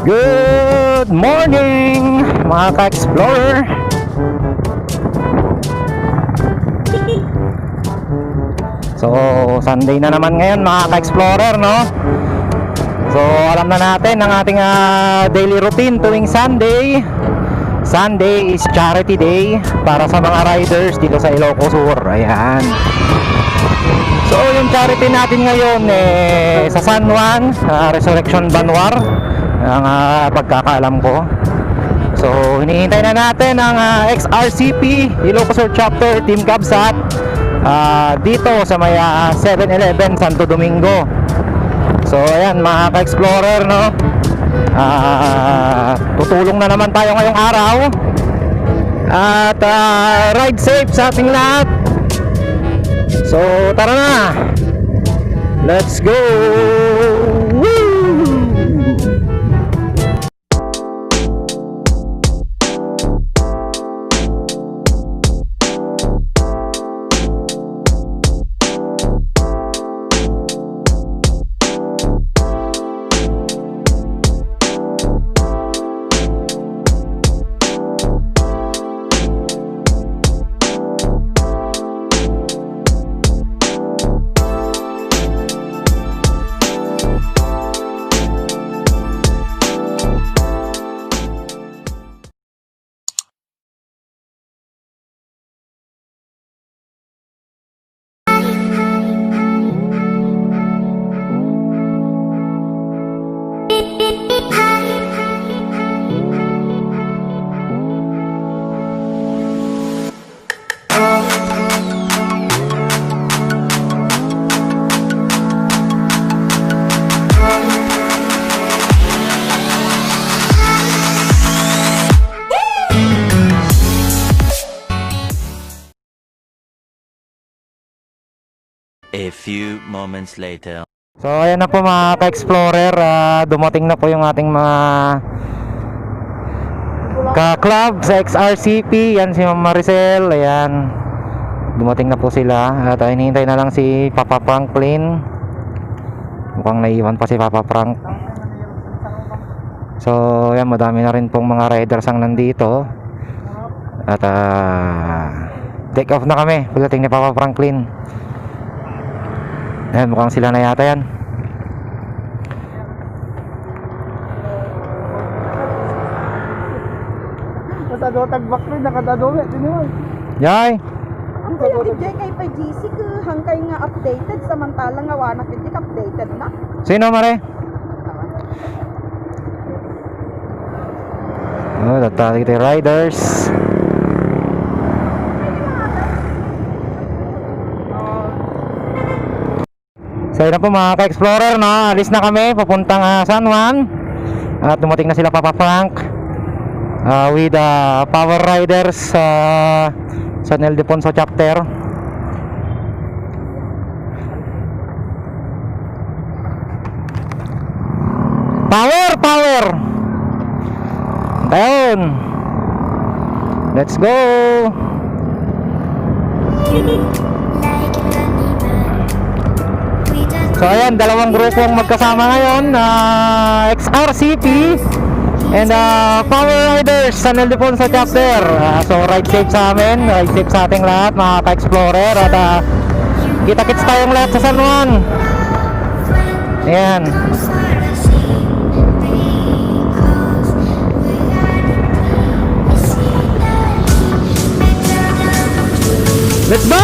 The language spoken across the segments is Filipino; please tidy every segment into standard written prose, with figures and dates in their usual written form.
Good morning mga ka-explorer. So Sunday na naman ngayon mga ka-explorer, no? So alam na natin ang ating daily routine tuwing Sunday. Sunday is charity day para sa mga riders dito sa Ilocos Sur. Ayan. So yung charity natin ngayon sa San Juan, Resurrection Banwar ang pagkakaalam ko. So hinihintay na natin ang XRCP Ilocos Sur Chapter Team Kabsat dito sa may 7-Eleven Santo Domingo. So ayan mga ka-explorer, no? Tutulong na naman tayo ngayong araw. At ride safe sa ating lahat. So tara na, let's go. Woo! A few moments later. So ayan na po mga ka-explorer, dumating na po yung ating mga ka-club sa XRCP. Yan si Ma'am Maricel, ayan. Dumating na po sila at hinihintay na lang si Papa Franklin. Mukhang naiwan pa si Papa Frank. So ayan, madami na rin pong mga riders ang nandito. At take off na kami pagdating ni Papa Franklin. Ayan, mukhang sila na yata yan. Matado tagbak rin, nakadadome. Tiniwan. Yay! Ang kaya DJ kay pa GC hangkay nga updated samantalang nga wala hindi updated na. Sino mare? Oh, datang kita riders. So yun na po mga ka-explorer, no? Alis na kami papuntang San Juan. At dumating na sila Papa Frank with Power Riders San Ildefonso Chapter. Power! Ayun, let's go. So ayan, dalawang grupo ang magkasama ngayon, XRCP and Power Riders San Ildefonso Chapter. So ride safe sa amin, ride safe sa ating lahat mga ka-explorer. At kita-kits tayong lahat sa San Juan. Ayan. Let's go!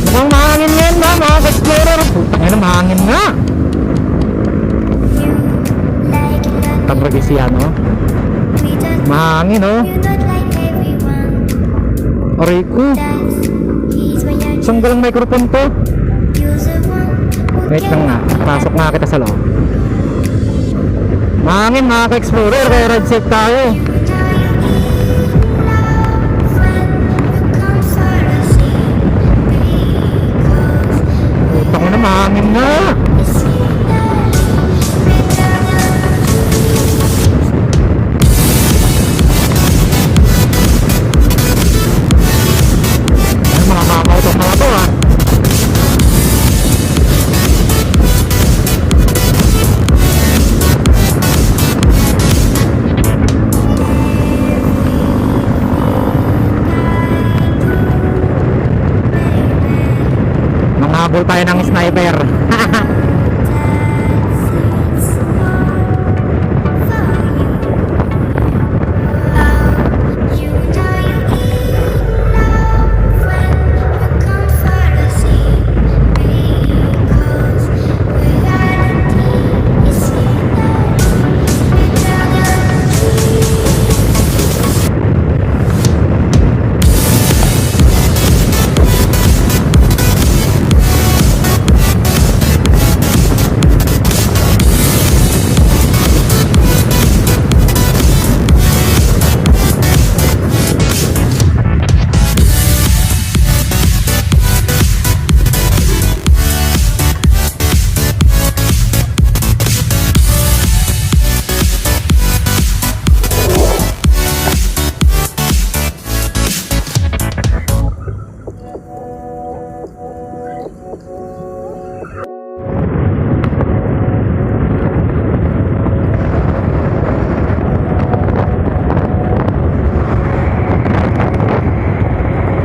Mukhang mahangin ngayon ba mga ka-explorer? Ayun, mahangin nga. Tabragisian, no? Mahangin, no? Aray ko. Saan galang microphone to? Wait lang nga, pasok nga kita sa loob. Mahangin mga ka-explorer, kaya ride safe tayo. Puta ko na, mahangin na. Habol tayo ng sniper.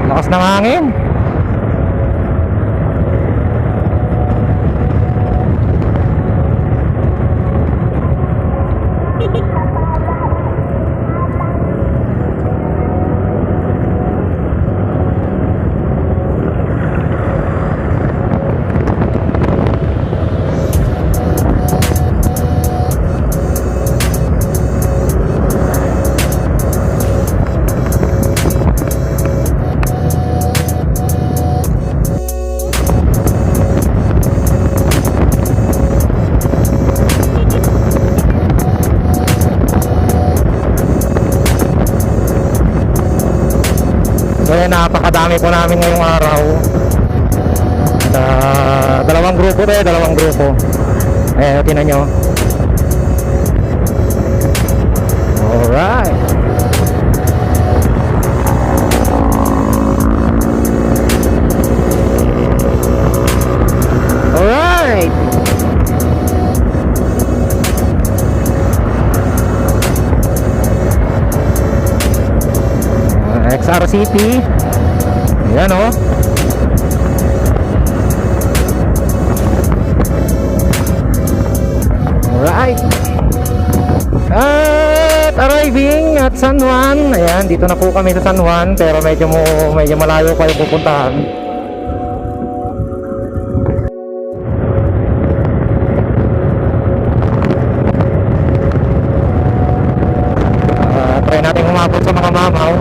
Lakas ng hangin. Kaya napakadami po namin ngayong araw. Dalawang grupo tayo, dalawang grupo. Tingnan nyo. Alright. Alright. XRCT. Ayan o. Alright. At arriving at San Juan. Ayan, dito na po kami sa San Juan. Pero medyo malayo kayo pupuntahan. Try natin humabot sa mga mamaw.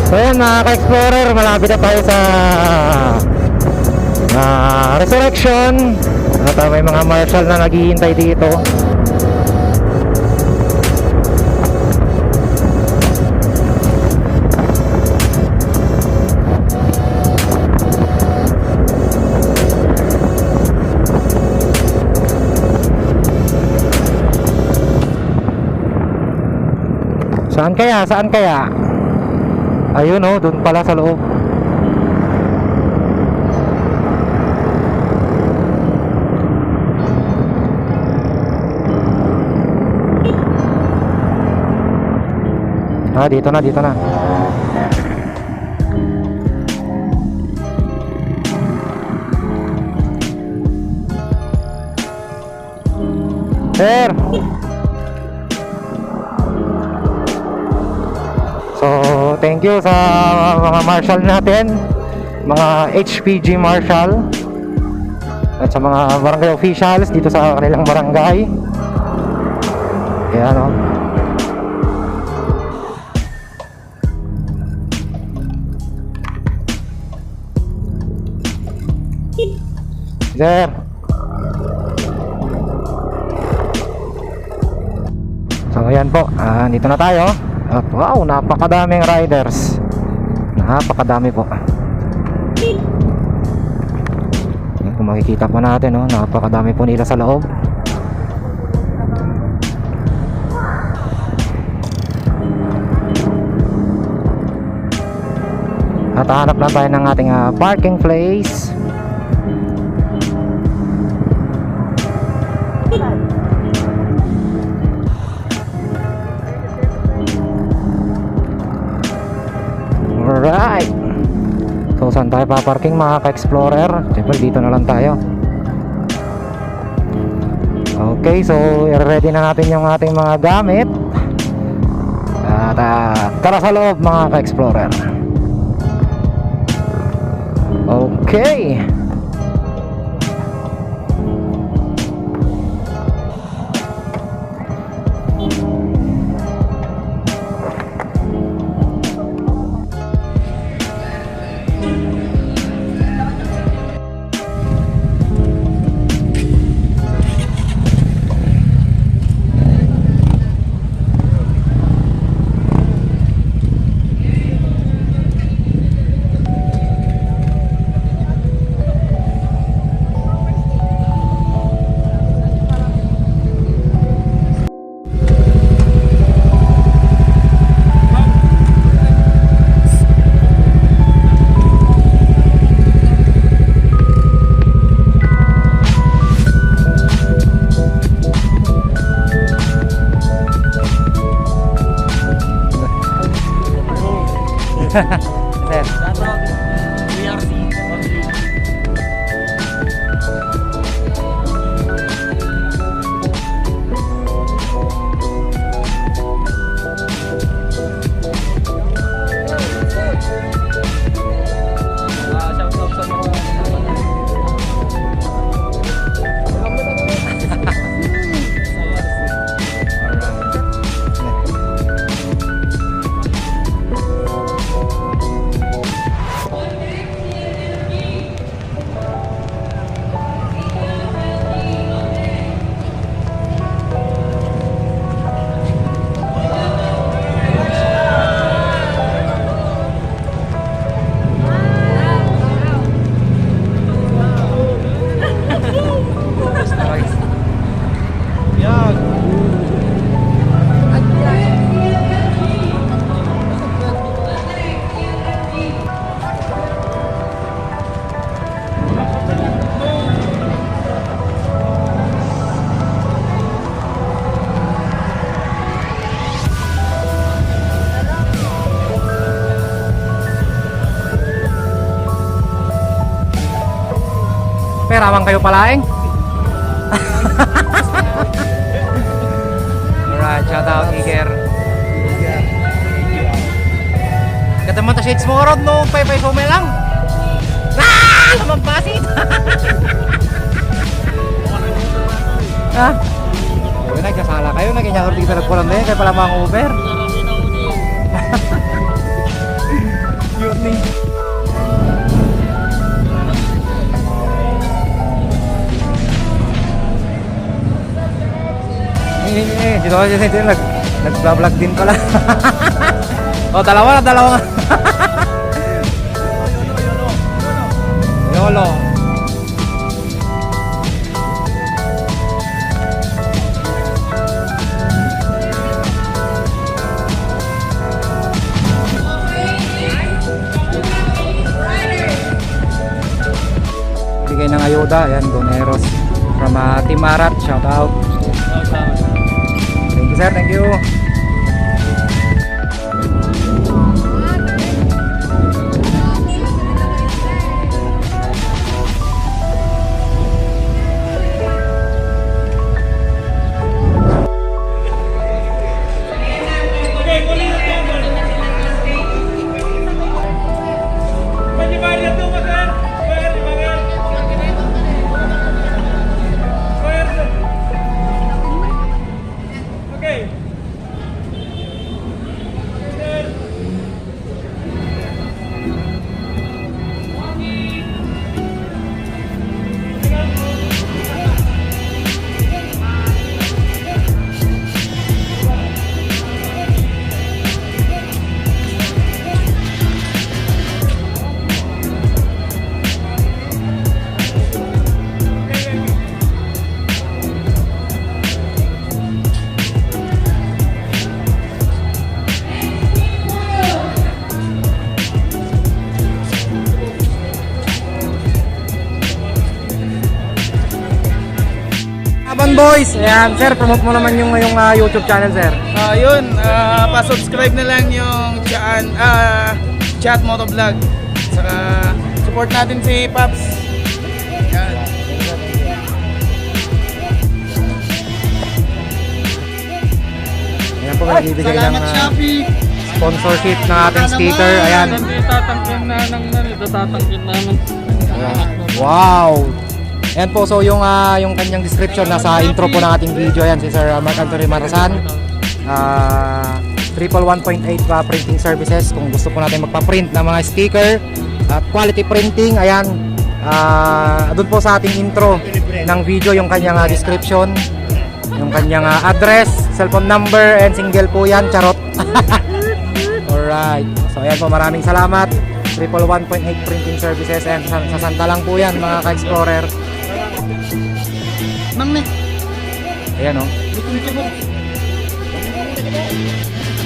So yun mga ka-explorer, malapit na tayo sa Resurrection. At may mga marshal na naghihintay dito. Saan kaya? Saan kaya? Ayun oh, doon pala sa loob. Dito na, dito na. Sir! thank you sa mga marshal natin, mga HPG marshal, at sa mga barangay officials dito sa kanilang barangay. Ayan, oh. Sir. So ayan po, dito na tayo. At wow, napakadaming riders. Napakadami po. Ayan, kung makikita po natin, napakadami po nila sa loob. At hanap lang tayo ng ating parking place. Alright. So saan tayo paparking mga ka-explorer? Siyempre dito na lang tayo. Okay, so ready na natin yung ating mga gamit. At tara sa loob mga ka-explorer. Okay. Perawang kayo palaeng. Alright, shout out Iker. Kataman ta shades mo rod no, pay sume lang. Lamang pasit. Uy, nagkasala kayo, nagkanyang ordi kita nagpulang din, kaya pala mga Uber. Yun ni. Dito kasi dito nag-vlog din pala. Oh, dalawa nga. Yolo. Bigay ng ayuda, yan, Doneros from Timarat, shout out. Thank you sir, thank you. Takpan Boys. Ayan, sir, promote mo naman yung YouTube channel, sir. Yun, pa-subscribe na lang yung Chat Motovlog. Saka support natin si Paps. Yan. Ayan po, nagbibigay ng Salamat Shopee. sponsorship ng ating sticker. Ayan. Itatangkin na itatangkin namin. Wow! Ayan po, so yung kanyang description nasa intro po ng ating video. Ayan, si Sir Mark Anthony Marasan. 111.8 printing services. Kung gusto po natin magpa-print ng mga sticker at quality printing, ayan, doon po sa ating intro ng video yung kanyang description, yung kanyang address, cellphone number, and single po yan, charot. Alright, so ayan po, maraming salamat. 111.8 printing services, and sa Santa lang po yan mga ka-explorer. Ayan o.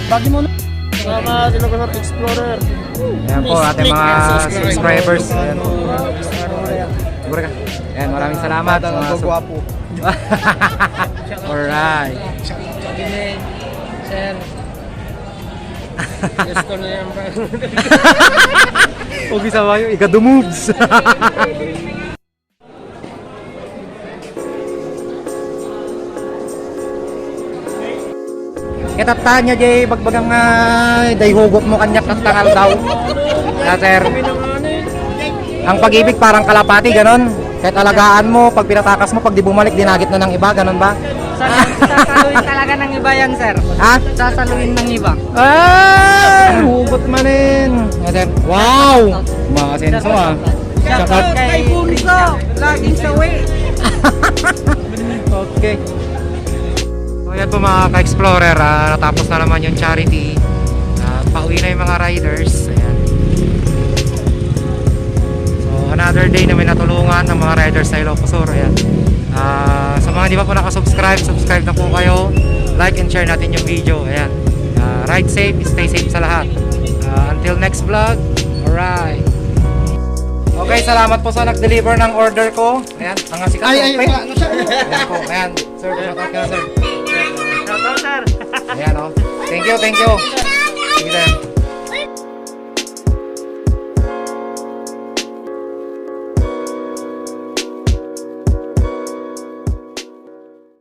Bagi mo na. Salamat Ilocos Explorer. Ayan po ating mga subscribers. Ayan. Siguro ka. Ayan, maraming salamat. Ang gwapo. Alright. Sir. Gusto na yan. Huwag isa ba yung ikado moves. Kitaptaan niya jay bagbagang dayhugot mo kanyak ng tangal daw. Sir. Ang pag-ibig parang kalapati, ganon. Kahit alagaan mo, pag pinatakas mo, pag di bumalik, dinagit na ng iba, ganon ba? Sasaluin talaga ng iba yan, sir. Ha? Sasaluin ng iba. Hugot manin. Sir. Wow! Mga senso ah. Shoutout kay Bunso. Laging sa way. Okay. So yan po mga ka-explorer, natapos na naman yung charity. Pauwi na yung mga riders. Ayan. So another day na may natulungan ng mga riders sa Ilocos Sur. Ayan. Sa mga hindi pa po nakasubscribe, subscribe na po kayo. Like and share natin yung video. Ayan. Ride safe, stay safe sa lahat. Until next vlog. Alright. Okay, salamat po sa nag-deliver ng order ko. Ayan, mga sikat. Ayan po, ayan. Sir, shoutout ka na, sir. Shoutout, sir. Ayan, oh. Thank you, thank you. Sige, sir.